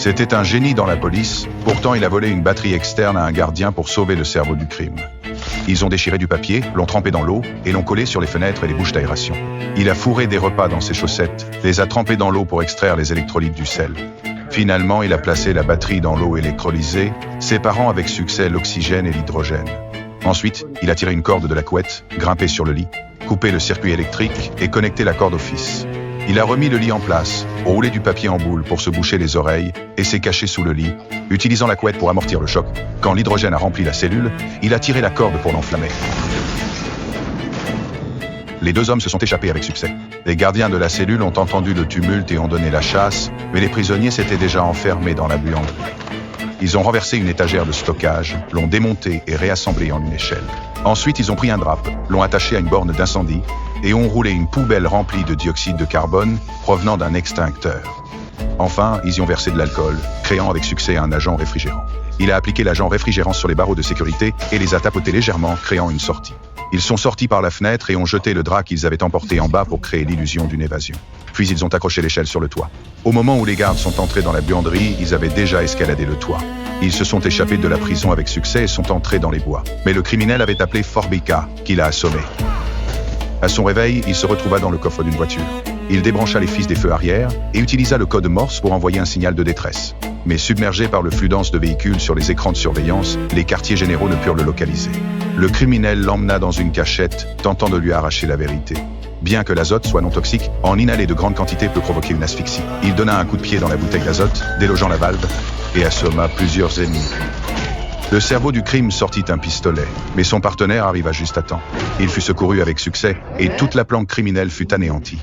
C'était un génie dans la police, pourtant il a volé une batterie externe à un gardien pour sauver le cerveau du crime. Ils ont déchiré du papier, l'ont trempé dans l'eau et l'ont collé sur les fenêtres et les bouches d'aération. Il a fourré des repas dans ses chaussettes, les a trempés dans l'eau pour extraire les électrolytes du sel. Finalement, il a placé la batterie dans l'eau électrolysée, séparant avec succès l'oxygène et l'hydrogène. Ensuite, il a tiré une corde de la couette, grimpé sur le lit, coupé le circuit électrique et connecté la corde au fils. Il a remis le lit en place, roulé du papier en boule pour se boucher les oreilles et s'est caché sous le lit, utilisant la couette pour amortir le choc. Quand l'hydrogène a rempli la cellule, il a tiré la corde pour l'enflammer. Les deux hommes se sont échappés avec succès. Les gardiens de la cellule ont entendu le tumulte et ont donné la chasse, mais les prisonniers s'étaient déjà enfermés dans la buanderie. Ils ont renversé une étagère de stockage, l'ont démontée et réassemblée en une échelle. Ensuite, ils ont pris un drap, l'ont attaché à une borne d'incendie et ont roulé une poubelle remplie de dioxyde de carbone provenant d'un extincteur. Enfin, ils y ont versé de l'alcool, créant avec succès un agent réfrigérant. Il a appliqué l'agent réfrigérant sur les barreaux de sécurité et les a tapotés légèrement, créant une sortie. Ils sont sortis par la fenêtre et ont jeté le drap qu'ils avaient emporté en bas pour créer l'illusion d'une évasion. Puis ils ont accroché l'échelle sur le toit. Au moment où les gardes sont entrés dans la buanderie, ils avaient déjà escaladé le toit. Ils se sont échappés de la prison avec succès et sont entrés dans les bois. Mais le criminel avait appelé Forbica, qui l'a assommé. À son réveil, il se retrouva dans le coffre d'une voiture. Il débrancha les fils des feux arrière et utilisa le code Morse pour envoyer un signal de détresse. Mais submergés par le flux dense de véhicules sur les écrans de surveillance, les quartiers généraux ne purent le localiser. Le criminel l'emmena dans une cachette, tentant de lui arracher la vérité. Bien que l'azote soit non toxique, en inhaler de grandes quantités peut provoquer une asphyxie. Il donna un coup de pied dans la bouteille d'azote, délogeant la valve, et assomma plusieurs ennemis. Le cerveau du crime sortit un pistolet, mais son partenaire arriva juste à temps. Il fut secouru avec succès, et toute la planque criminelle fut anéantie.